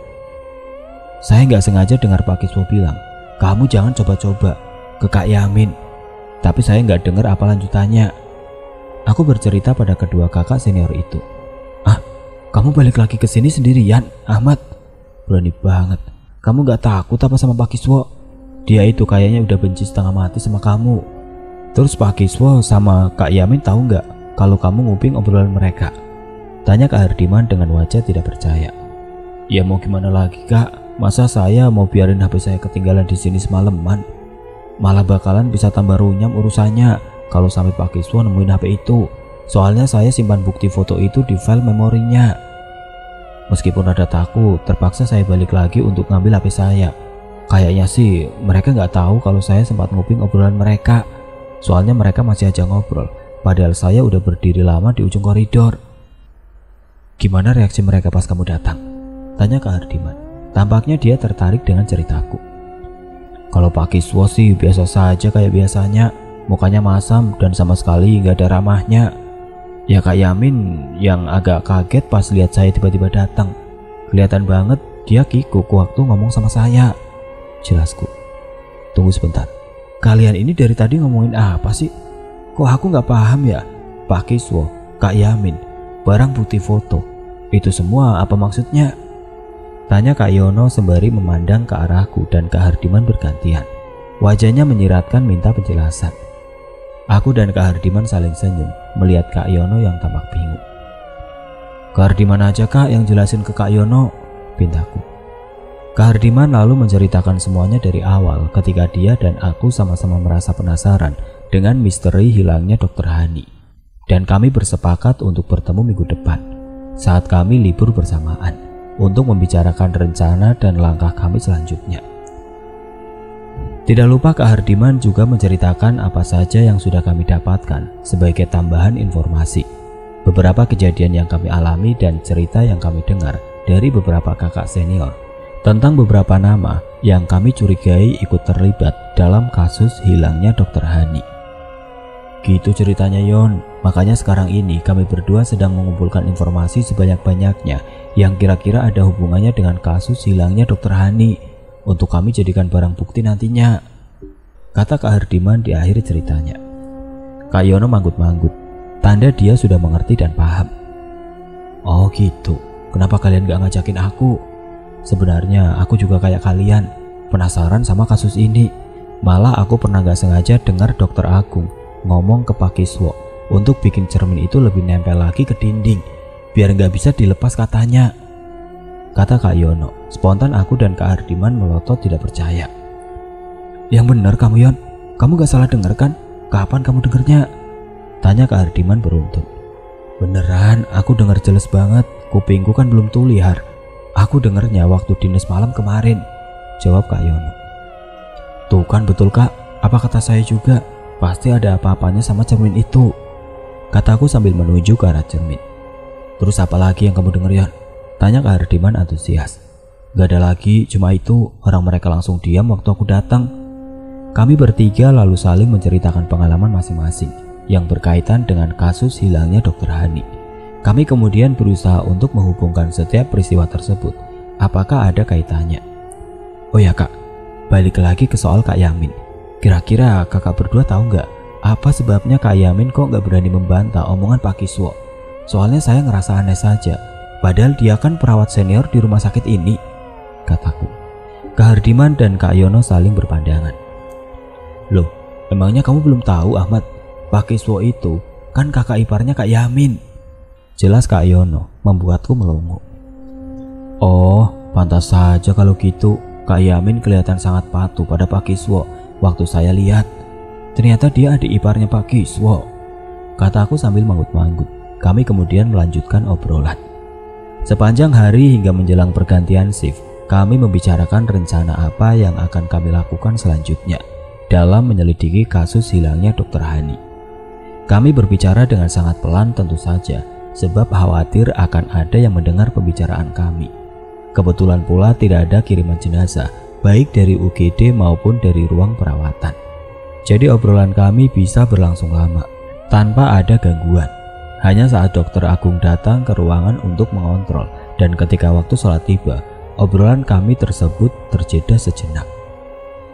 Saya nggak sengaja dengar Pak Kiswo bilang, kamu jangan coba-coba, ke Kak Yamin. Tapi saya nggak dengar apa lanjutannya. Aku bercerita pada kedua kakak senior itu. Ah, kamu balik lagi ke sini sendirian, Ahmad? Berani banget. Kamu nggak takut apa sama Pak Kiswo? Dia itu kayaknya udah benci setengah mati sama kamu. Terus Pak Kiswo sama Kak Yamin tahu nggak kalau kamu nguping obrolan mereka? Tanya Kak Hardiman dengan wajah tidak percaya. Ya mau gimana lagi Kak? Masa saya mau biarin HP saya ketinggalan di sini semalaman? Malah bakalan bisa tambah runyam urusannya kalau sampai Pak Kiswo nemuin HP itu. Soalnya saya simpan bukti foto itu di file memorinya. Meskipun ada takut, terpaksa saya balik lagi untuk ngambil HP saya. Kayaknya sih mereka nggak tahu kalau saya sempat nguping obrolan mereka. Soalnya mereka masih aja ngobrol, padahal saya udah berdiri lama di ujung koridor. Gimana reaksi mereka pas kamu datang? Tanya Kak Hardiman. Tampaknya dia tertarik dengan ceritaku. Kalau Pak Kiswo sih biasa saja kayak biasanya, mukanya masam dan sama sekali nggak ada ramahnya. Ya Kak Yamin yang agak kaget pas lihat saya tiba-tiba datang. Kelihatan banget dia kikuk waktu ngomong sama saya. Jelasku. Tunggu sebentar. Kalian ini dari tadi ngomongin apa sih? Kok aku nggak paham ya? Pak Kiswo, Kak Yamin, barang bukti foto. Itu semua apa maksudnya? Tanya Kak Yono sembari memandang ke arahku dan Kak Hardiman bergantian. Wajahnya menyiratkan minta penjelasan. Aku dan Kak Hardiman saling senyum melihat Kak Yono yang tampak bingung. Kak Hardiman aja Kak yang jelasin ke Kak Yono, pintaku. Kak Hardiman lalu menceritakan semuanya dari awal ketika dia dan aku sama-sama merasa penasaran dengan misteri hilangnya Dr. Hani. Dan kami bersepakat untuk bertemu minggu depan saat kami libur bersamaan untuk membicarakan rencana dan langkah kami selanjutnya. Tidak lupa Kak Hardiman juga menceritakan apa saja yang sudah kami dapatkan sebagai tambahan informasi, beberapa kejadian yang kami alami dan cerita yang kami dengar dari beberapa kakak senior tentang beberapa nama yang kami curigai ikut terlibat dalam kasus hilangnya Dr. Hani. Gitu ceritanya Yon, makanya sekarang ini kami berdua sedang mengumpulkan informasi sebanyak-banyaknya yang kira-kira ada hubungannya dengan kasus hilangnya Dr. Hani untuk kami jadikan barang bukti nantinya, kata Kak Hardiman di akhir ceritanya. Kak Yono manggut-manggut, tanda dia sudah mengerti dan paham. Oh gitu, kenapa kalian gak ngajakin aku? Sebenarnya aku juga kayak kalian, penasaran sama kasus ini. Malah aku pernah gak sengaja dengar Dr. Agung ngomong ke Pak Kiswo untuk bikin cermin itu lebih nempel lagi ke dinding biar nggak bisa dilepas katanya, kata Kak Yono. Spontan aku dan Kak Hardiman melotot tidak percaya. Yang benar kamu Yon, kamu gak salah dengar kan? Kapan kamu dengarnya? Tanya Kak Hardiman beruntun. Beneran, aku dengar jelas banget, kupingku kan belum tuli Har. Aku dengarnya waktu dinas malam kemarin, jawab Kak Yono. Tuh kan betul Kak, apa kata saya juga? Pasti ada apa-apanya sama cermin itu, kataku sambil menuju ke arah cermin. Terus apa lagi yang kamu dengar Yon? Tanya Kak Hardiman antusias. Gak ada lagi, cuma itu, orang mereka langsung diam waktu aku datang. Kami bertiga lalu saling menceritakan pengalaman masing-masing yang berkaitan dengan kasus hilangnya Dr. Hani. Kami kemudian berusaha untuk menghubungkan setiap peristiwa tersebut. Apakah ada kaitannya? Oh ya Kak, balik lagi ke soal Kak Yamin. Kira-kira kakak berdua tahu nggak apa sebabnya Kak Yamin kok nggak berani membantah omongan Pak Kiswo? Soalnya saya ngerasa aneh saja, padahal dia kan perawat senior di rumah sakit ini, kataku. Kak Hardiman dan Kak Yono saling berpandangan. Loh, emangnya kamu belum tahu Ahmad? Pak Kiswo itu kan kakak iparnya Kak Yamin, jelas Kak Yono, membuatku melongo. Oh, pantas saja kalau gitu. Kak Yamin kelihatan sangat patuh pada Pak Kiswo. Waktu saya lihat, ternyata dia adik iparnya Pak Kiswo, kataku sambil manggut-manggut. Kami kemudian melanjutkan obrolan. Sepanjang hari hingga menjelang pergantian shift, kami membicarakan rencana apa yang akan kami lakukan selanjutnya dalam menyelidiki kasus hilangnya Dr. Hani. Kami berbicara dengan sangat pelan tentu saja, sebab khawatir akan ada yang mendengar pembicaraan kami. Kebetulan pula tidak ada kiriman jenazah, baik dari UGD maupun dari ruang perawatan. Jadi obrolan kami bisa berlangsung lama, tanpa ada gangguan. Hanya saat Dr. Agung datang ke ruangan untuk mengontrol, dan ketika waktu sholat tiba, obrolan kami tersebut terjeda sejenak.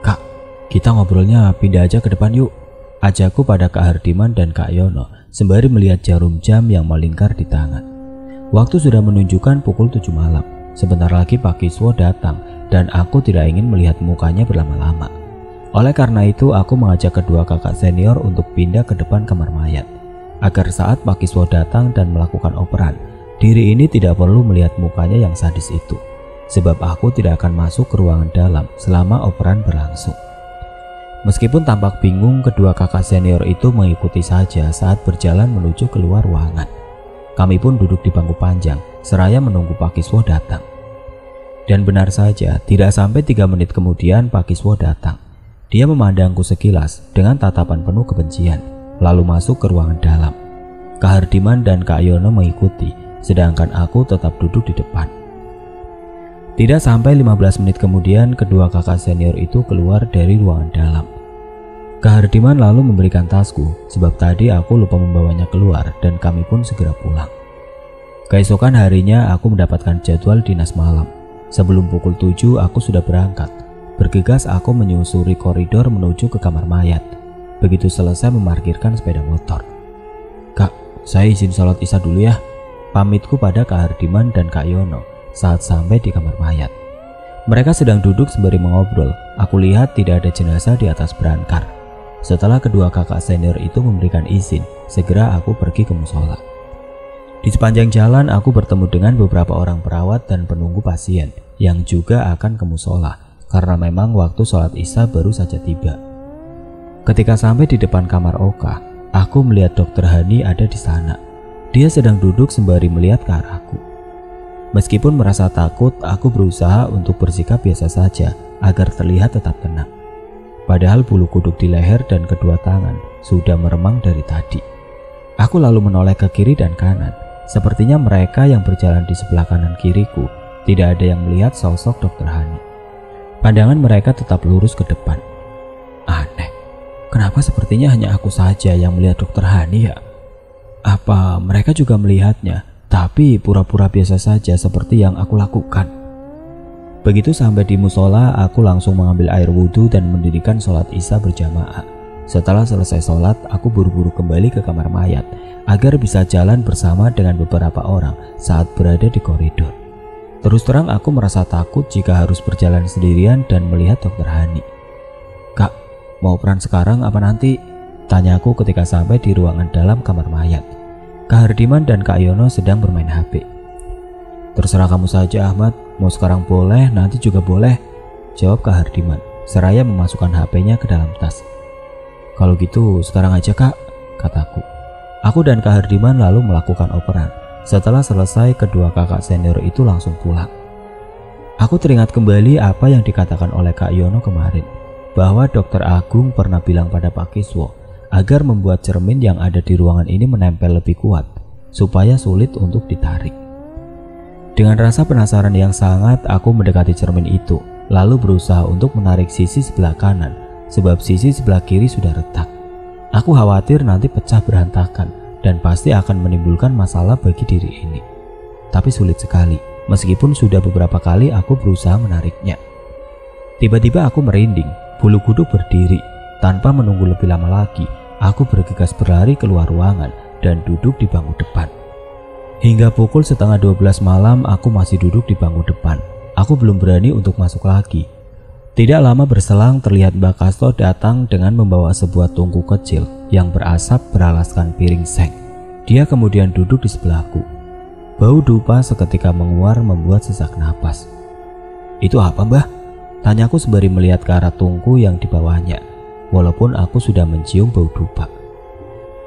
Kak, kita ngobrolnya pindah aja ke depan yuk, ajakku pada Kak Hardiman dan Kak Yono, sembari melihat jarum jam yang melingkar di tangan. Waktu sudah menunjukkan pukul 7 malam. Sebentar lagi Pak Kiswo datang dan aku tidak ingin melihat mukanya berlama-lama. Oleh karena itu aku mengajak kedua kakak senior untuk pindah ke depan kamar mayat, agar saat Pak Kiswo datang dan melakukan operan, diri ini tidak perlu melihat mukanya yang sadis itu, sebab aku tidak akan masuk ke ruangan dalam selama operan berlangsung. Meskipun tampak bingung, kedua kakak senior itu mengikuti saja saat berjalan menuju keluar ruangan. Kami pun duduk di bangku panjang seraya menunggu Pak Kiswo datang. Dan benar saja, tidak sampai 3 menit kemudian Pak Kiswo datang. Dia memandangku sekilas dengan tatapan penuh kebencian, lalu masuk ke ruangan dalam. Kak Hardiman dan Kak Yono mengikuti, sedangkan aku tetap duduk di depan. Tidak sampai 15 menit kemudian, kedua kakak senior itu keluar dari ruangan dalam. Kak Hardiman lalu memberikan tasku, sebab tadi aku lupa membawanya keluar dan kami pun segera pulang. Keesokan harinya aku mendapatkan jadwal dinas malam. Sebelum pukul 7 aku sudah berangkat. Bergegas aku menyusuri koridor menuju ke kamar mayat. Begitu selesai memarkirkan sepeda motor. Kak, saya izin sholat isya dulu ya. Pamitku pada Kak Hardiman dan Kak Yono saat sampai di kamar mayat. Mereka sedang duduk sembari mengobrol. Aku lihat tidak ada jenazah di atas berangkar. Setelah kedua kakak senior itu memberikan izin, segera aku pergi ke musola. Di sepanjang jalan aku bertemu dengan beberapa orang perawat dan penunggu pasien yang juga akan ke musola karena memang waktu sholat isya baru saja tiba. Ketika sampai di depan kamar Oka, aku melihat Dokter Hani ada di sana. Dia sedang duduk sembari melihat ke arahku. Meskipun merasa takut, aku berusaha untuk bersikap biasa saja agar terlihat tetap tenang. Padahal bulu kuduk di leher dan kedua tangan sudah meremang dari tadi. Aku lalu menoleh ke kiri dan kanan. Sepertinya mereka yang berjalan di sebelah kanan kiriku tidak ada yang melihat sosok Dokter Hani. Pandangan mereka tetap lurus ke depan. Aneh, kenapa sepertinya hanya aku saja yang melihat Dokter Hani ya? Apa mereka juga melihatnya? Tapi pura-pura biasa saja seperti yang aku lakukan. Begitu sampai di musola, aku langsung mengambil air wudhu dan mendirikan sholat isya berjamaah. Setelah selesai sholat, aku buru-buru kembali ke kamar mayat agar bisa jalan bersama dengan beberapa orang saat berada di koridor. Terus terang aku merasa takut jika harus berjalan sendirian dan melihat Dokter Hani. Kak, mau peran sekarang apa nanti? Tanyaku ketika sampai di ruangan dalam kamar mayat. Kak Hardiman dan Kak Yono sedang bermain HP. Terserah kamu saja Ahmad, mau sekarang boleh, nanti juga boleh, jawab Kak Hardiman seraya memasukkan HP-nya ke dalam tas. Kalau gitu sekarang aja Kak, kataku. Aku dan Kak Hardiman lalu melakukan operan. Setelah selesai, kedua kakak senior itu langsung pulang. Aku teringat kembali apa yang dikatakan oleh Kak Yono kemarin, bahwa Dokter Agung pernah bilang pada Pak Kiswo agar membuat cermin yang ada di ruangan ini menempel lebih kuat, supaya sulit untuk ditarik. Dengan rasa penasaran yang sangat, aku mendekati cermin itu, lalu berusaha untuk menarik sisi sebelah kanan, sebab sisi sebelah kiri sudah retak. Aku khawatir nanti pecah berantakan, dan pasti akan menimbulkan masalah bagi diri ini. Tapi sulit sekali, meskipun sudah beberapa kali aku berusaha menariknya. Tiba-tiba aku merinding, bulu kuduk berdiri. Tanpa menunggu lebih lama lagi, aku bergegas berlari keluar ruangan dan duduk di bangku depan. Hingga pukul 11:30 malam aku masih duduk di bangku depan. Aku belum berani untuk masuk lagi. Tidak lama berselang terlihat Mbak Kasto datang dengan membawa sebuah tungku kecil yang berasap beralaskan piring seng. Dia kemudian duduk di sebelahku. Bau dupa seketika menguar membuat sesak napas. Itu apa Mbah? Tanyaku sembari melihat ke arah tungku yang dibawanya. Walaupun aku sudah mencium bau dupa.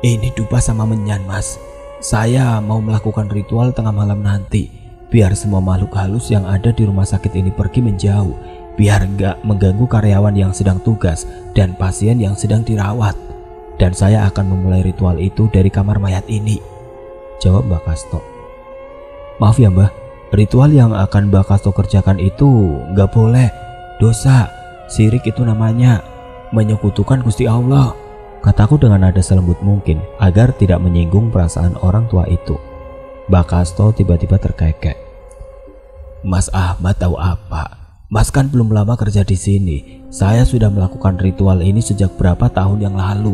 Ini dupa sama menyan Mas. Saya mau melakukan ritual tengah malam nanti, biar semua makhluk halus yang ada di rumah sakit ini pergi menjauh, biar gak mengganggu karyawan yang sedang tugas dan pasien yang sedang dirawat. Dan saya akan memulai ritual itu dari kamar mayat ini, jawab Mbak Kasto. Maaf ya Mbah, ritual yang akan Mbak Kasto kerjakan itu gak boleh, dosa, syirik itu namanya, menyekutukan Gusti Allah, kataku dengan nada selembut mungkin agar tidak menyinggung perasaan orang tua itu. Mbak Kasto tiba-tiba terkekek. Mas Ahmad tahu apa? Mas kan belum lama kerja di sini. Saya sudah melakukan ritual ini sejak berapa tahun yang lalu,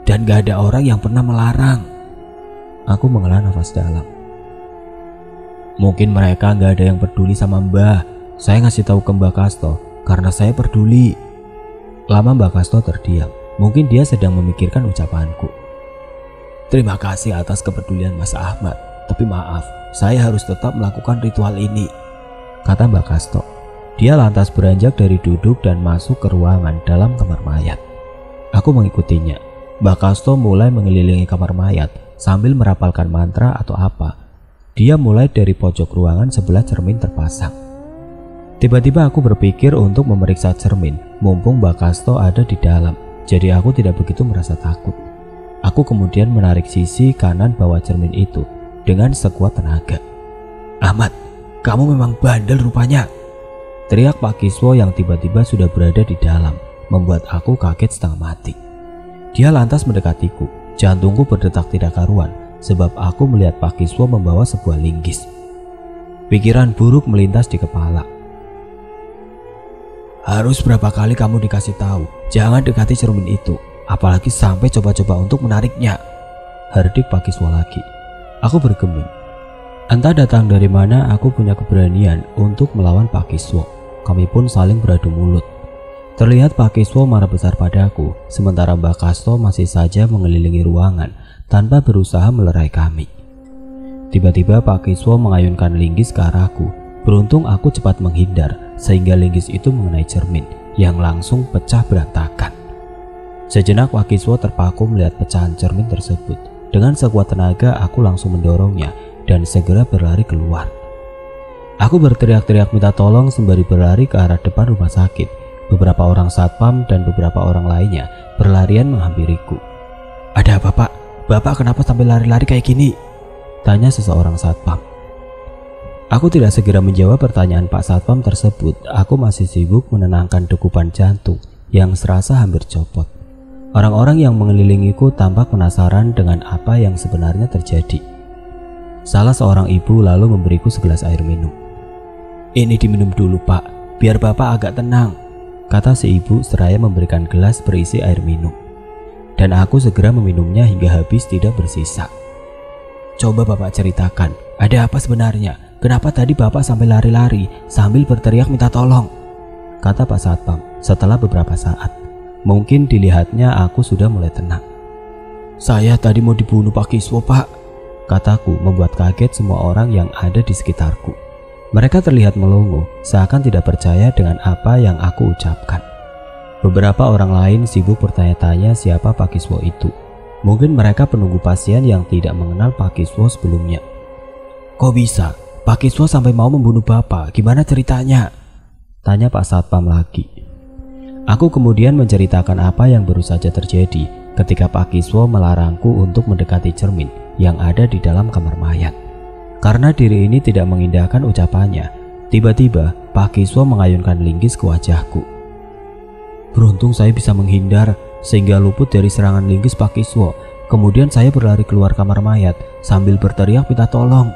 dan gak ada orang yang pernah melarang. Aku menghela nafas dalam. Mungkin mereka gak ada yang peduli sama Mbah. Saya ngasih tahu ke Mbak Kasto karena saya peduli. Lama Mbak Kasto terdiam. Mungkin dia sedang memikirkan ucapanku. Terima kasih atas kepedulian Mas Ahmad, tapi maaf, saya harus tetap melakukan ritual ini, kata Mbak Kasto. Dia lantas beranjak dari duduk dan masuk ke ruangan dalam kamar mayat. Aku mengikutinya. Mbak Kasto mulai mengelilingi kamar mayat sambil merapalkan mantra atau apa. Dia mulai dari pojok ruangan sebelah cermin terpasang. Tiba-tiba aku berpikir untuk memeriksa cermin, mumpung Mbak Kasto ada di dalam, jadi aku tidak begitu merasa takut. Aku kemudian menarik sisi kanan bawah cermin itu dengan sekuat tenaga. Ahmad, kamu memang bandel rupanya, Teriak Pak Kiswo yang tiba-tiba sudah berada di dalam membuat aku kaget setengah mati. Dia lantas mendekatiku. Jantungku berdetak tidak karuan sebab aku melihat Pak Kiswo membawa sebuah linggis. Pikiran buruk melintas di kepala. Harus berapa kali kamu dikasih tahu, jangan dekati cermin itu, apalagi sampai coba-coba untuk menariknya. Herdik Pak Kiswo lagi. Aku bergeming. Entah datang dari mana aku punya keberanian untuk melawan Pak Kiswo. Kami pun saling beradu mulut. Terlihat Pak Kiswo marah besar padaku, sementara Mbak Kasto masih saja mengelilingi ruangan tanpa berusaha melerai kami. Tiba-tiba Pak Kiswo mengayunkan linggis ke arahku. Beruntung aku cepat menghindar sehingga linggis itu mengenai cermin yang langsung pecah berantakan. Sejenak Pak Kiswo terpaku melihat pecahan cermin tersebut. Dengan sekuat tenaga aku langsung mendorongnya dan segera berlari keluar. Aku berteriak-teriak minta tolong sembari berlari ke arah depan rumah sakit. Beberapa orang satpam dan beberapa orang lainnya berlarian menghampiriku. Ada apa Pak? Bapak kenapa sampai lari-lari kayak gini? Tanya seseorang satpam. Aku tidak segera menjawab pertanyaan Pak Satpam tersebut. Aku masih sibuk menenangkan degupan jantung yang serasa hampir copot. Orang-orang yang mengelilingiku tampak penasaran dengan apa yang sebenarnya terjadi. Salah seorang ibu lalu memberiku segelas air minum. Ini diminum dulu Pak, biar Bapak agak tenang, kata si ibu seraya memberikan gelas berisi air minum. Dan aku segera meminumnya hingga habis tidak bersisa. Coba Bapak ceritakan, ada apa sebenarnya? Kenapa tadi Bapak sampai lari-lari sambil berteriak minta tolong? Kata Pak Satpam setelah beberapa saat. Mungkin dilihatnya aku sudah mulai tenang. Saya tadi mau dibunuh Pak Kiswo Pak, kataku membuat kaget semua orang yang ada di sekitarku. Mereka terlihat melongo seakan tidak percaya dengan apa yang aku ucapkan. Beberapa orang lain sibuk bertanya-tanya siapa Pak Kiswo itu. Mungkin mereka penunggu pasien yang tidak mengenal Pak Kiswo sebelumnya. Kok bisa? Pak Kiswo sampai mau membunuh Bapak, gimana ceritanya? Tanya Pak Satpam lagi. Aku kemudian menceritakan apa yang baru saja terjadi ketika Pak Kiswo melarangku untuk mendekati cermin yang ada di dalam kamar mayat. Karena diri ini tidak mengindahkan ucapannya, tiba-tiba Pak Kiswo mengayunkan linggis ke wajahku. Beruntung saya bisa menghindar sehingga luput dari serangan linggis Pak Kiswo. Kemudian saya berlari keluar kamar mayat sambil berteriak minta tolong,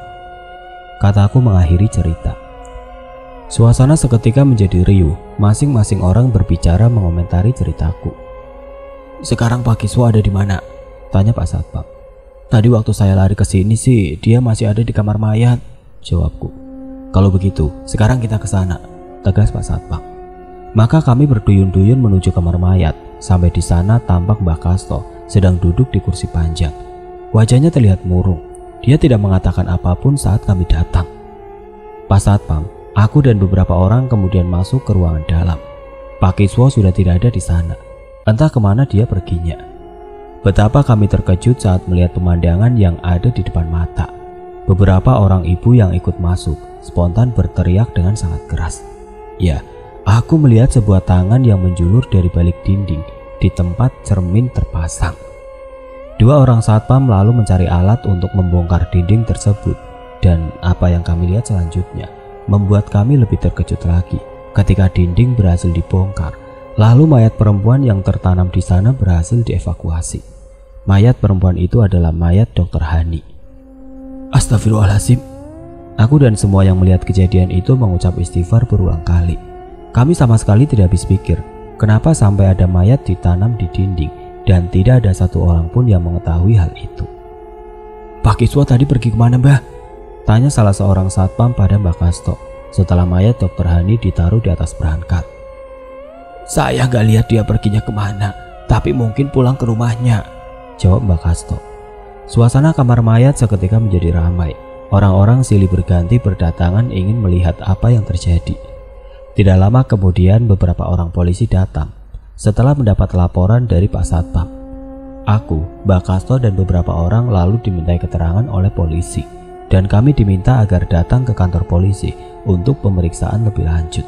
kataku mengakhiri cerita. Suasana seketika menjadi riuh. Masing-masing orang berbicara mengomentari ceritaku. Sekarang Pak Kiswo ada di mana? Tanya Pak Satpam. Tadi waktu saya lari ke sini sih, dia masih ada di kamar mayat, jawabku. Kalau begitu, sekarang kita ke sana, tegas Pak Satpam. Maka kami berduyun-duyun menuju kamar mayat. Sampai di sana tampak Mbak Kasto sedang duduk di kursi panjang. Wajahnya terlihat murung. Dia tidak mengatakan apapun saat kami datang. Pak Satpam, aku dan beberapa orang kemudian masuk ke ruangan dalam. Pak Kiswo sudah tidak ada di sana. Entah kemana dia perginya. Betapa kami terkejut saat melihat pemandangan yang ada di depan mata. Beberapa orang ibu yang ikut masuk spontan berteriak dengan sangat keras. Ya, aku melihat sebuah tangan yang menjulur dari balik dinding di tempat cermin terpasang. Dua orang satpam lalu mencari alat untuk membongkar dinding tersebut. Dan apa yang kami lihat selanjutnya membuat kami lebih terkejut lagi ketika dinding berhasil dibongkar. Lalu mayat perempuan yang tertanam di sana berhasil dievakuasi. Mayat perempuan itu adalah mayat Dr. Hani. Astagfirullahaladzim. Aku dan semua yang melihat kejadian itu mengucap istighfar berulang kali. Kami sama sekali tidak habis pikir kenapa sampai ada mayat ditanam di dinding dan tidak ada satu orang pun yang mengetahui hal itu. Pak Kiswo tadi pergi kemana Mbah? Tanya salah seorang satpam pada Mbak Kasto setelah mayat Dr. Hani ditaruh di atas berangkat. Saya gak lihat dia perginya kemana, tapi mungkin pulang ke rumahnya, jawab Mbak Kasto. Suasana kamar mayat seketika menjadi ramai. Orang-orang silih berganti berdatangan ingin melihat apa yang terjadi. Tidak lama kemudian beberapa orang polisi datang setelah mendapat laporan dari Pak Satpam. Aku, Mbak Kasto dan beberapa orang lalu dimintai keterangan oleh polisi. Dan kami diminta agar datang ke kantor polisi untuk pemeriksaan lebih lanjut.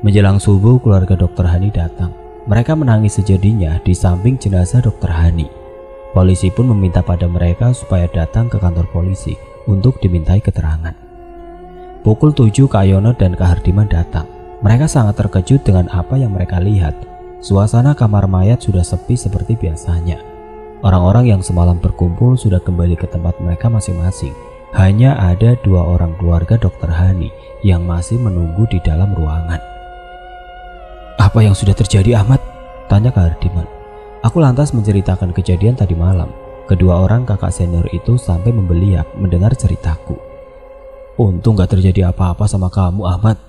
Menjelang subuh keluarga Dr. Hani datang. Mereka menangis sejadinya di samping jenazah Dr. Hani. Polisi pun meminta pada mereka supaya datang ke kantor polisi untuk dimintai keterangan. Pukul 7 Kak Yono dan Kak Hardiman datang. Mereka sangat terkejut dengan apa yang mereka lihat. Suasana kamar mayat sudah sepi seperti biasanya. Orang-orang yang semalam berkumpul sudah kembali ke tempat mereka masing-masing. Hanya ada 2 orang keluarga Dr. Hani yang masih menunggu di dalam ruangan. "Apa yang sudah terjadi, Ahmad?" tanya Kak Hardiman. Aku lantas menceritakan kejadian tadi malam. Kedua orang kakak senior itu sampai membeliak mendengar ceritaku. "Untung gak terjadi apa-apa sama kamu, Ahmad,"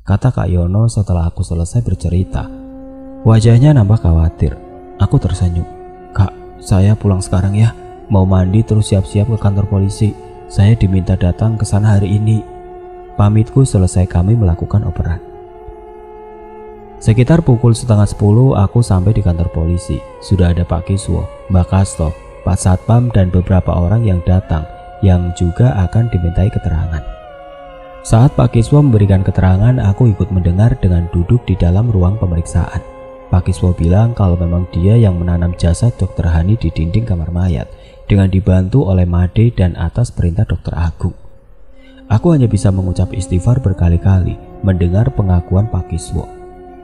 kata Kak Yono setelah aku selesai bercerita. Wajahnya nampak khawatir. Aku tersenyum. "Kak, saya pulang sekarang ya. Mau mandi terus siap-siap ke kantor polisi. Saya diminta datang ke sana hari ini." Pamitku selesai kami melakukan operan. Sekitar pukul setengah 10 aku sampai di kantor polisi. Sudah ada Pak Kiswo, Mbak Kasto, Pak Satpam dan beberapa orang yang datang yang juga akan dimintai keterangan. Saat Pak Kiswo memberikan keterangan, aku ikut mendengar dengan duduk di dalam ruang pemeriksaan. Pak Kiswo bilang kalau memang dia yang menanam jasad Dr. Hani di dinding kamar mayat dengan dibantu oleh Made dan atas perintah Dr. Agung. Aku hanya bisa mengucap istighfar berkali-kali mendengar pengakuan Pak Kiswo.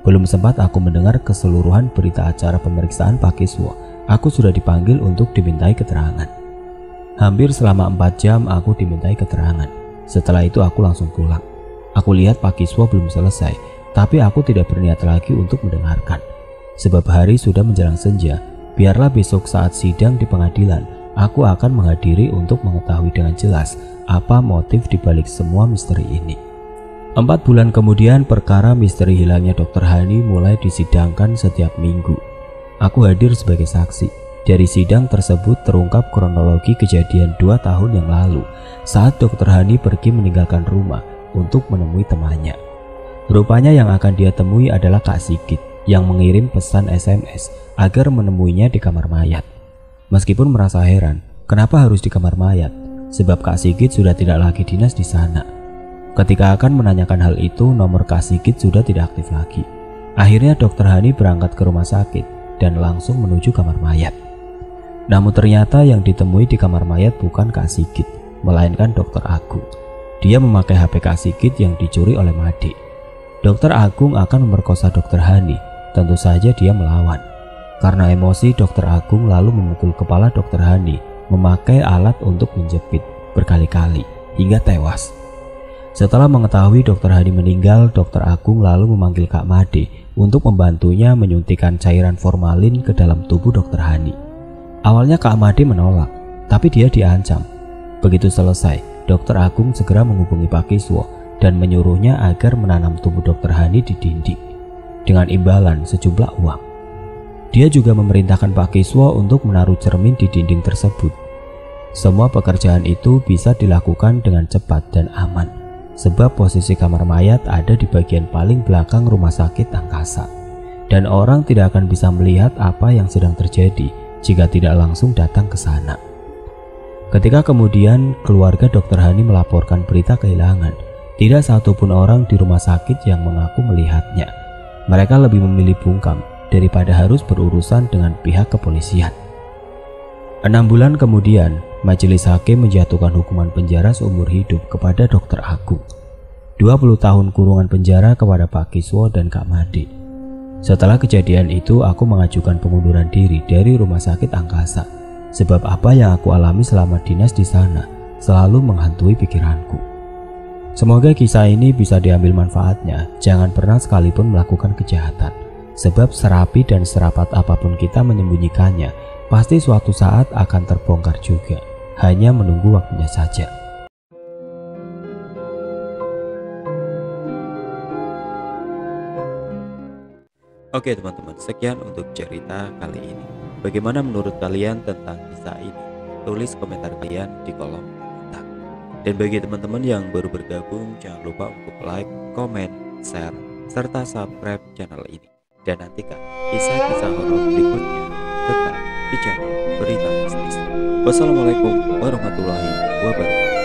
Belum sempat aku mendengar keseluruhan berita acara pemeriksaan Pak Kiswo, aku sudah dipanggil untuk dimintai keterangan. Hampir selama 4 jam aku dimintai keterangan. Setelah itu aku langsung pulang. Aku lihat Pak Kiswo belum selesai, tapi aku tidak berniat lagi untuk mendengarkan. Sebab hari sudah menjelang senja, biarlah besok saat sidang di pengadilan, aku akan menghadiri untuk mengetahui dengan jelas apa motif dibalik semua misteri ini. 4 bulan kemudian, perkara misteri hilangnya Dr. Hani mulai disidangkan setiap minggu. Aku hadir sebagai saksi. Dari sidang tersebut terungkap kronologi kejadian 2 tahun yang lalu saat Dr. Hani pergi meninggalkan rumah untuk menemui temannya. Rupanya yang akan dia temui adalah Kak Sigit yang mengirim pesan SMS agar menemuinya di kamar mayat. Meskipun merasa heran, kenapa harus di kamar mayat? Sebab Kak Sigit sudah tidak lagi dinas di sana. Ketika akan menanyakan hal itu, nomor Kak Sigit sudah tidak aktif lagi. Akhirnya Dr. Hani berangkat ke rumah sakit dan langsung menuju kamar mayat. Namun ternyata yang ditemui di kamar mayat bukan Kak Sigit, melainkan Dr. Agung. Dia memakai HP Kak Sigit yang dicuri oleh Made. Dr. Agung akan memerkosa Dr. Hani. Tentu saja dia melawan. Karena emosi, Dr. Agung lalu memukul kepala Dr. Hani memakai alat untuk menjepit berkali-kali hingga tewas. Setelah mengetahui Dr. Hani meninggal, Dr. Agung lalu memanggil Kak Made untuk membantunya menyuntikkan cairan formalin ke dalam tubuh Dr. Hani. Awalnya Kak Made menolak, tapi dia diancam. Begitu selesai, Dr. Agung segera menghubungi Pak Kiswo dan menyuruhnya agar menanam tubuh Dr. Hani di dinding dengan imbalan sejumlah uang. Dia juga memerintahkan Pak Kiswo untuk menaruh cermin di dinding tersebut. Semua pekerjaan itu bisa dilakukan dengan cepat dan aman, sebab posisi kamar mayat ada di bagian paling belakang rumah sakit Angkasa, dan orang tidak akan bisa melihat apa yang sedang terjadi jika tidak langsung datang ke sana. Ketika kemudian keluarga Dr. Hani melaporkan berita kehilangan, tidak satupun orang di rumah sakit yang mengaku melihatnya. Mereka lebih memilih bungkam daripada harus berurusan dengan pihak kepolisian. 6 bulan kemudian, majelis hakim menjatuhkan hukuman penjara seumur hidup kepada Dr. Agung. 20 tahun kurungan penjara kepada Pak Kiswo dan Kak Made. Setelah kejadian itu, aku mengajukan pengunduran diri dari rumah sakit Angkasa. Sebab apa yang aku alami selama dinas di sana selalu menghantui pikiranku. Semoga kisah ini bisa diambil manfaatnya. Jangan pernah sekalipun melakukan kejahatan. Sebab serapi dan serapat apapun kita menyembunyikannya, pasti suatu saat akan terbongkar juga. Hanya menunggu waktunya saja. Oke teman-teman, sekian untuk cerita kali ini. Bagaimana menurut kalian tentang kisah ini? Tulis komentar kalian di kolom komentar. Dan bagi teman-teman yang baru bergabung, jangan lupa untuk like, komen, share, serta subscribe channel ini. Dan nantikan kisah-kisah horor berikutnya tetap di channel Berita Mistis. Wassalamualaikum warahmatullahi wabarakatuh.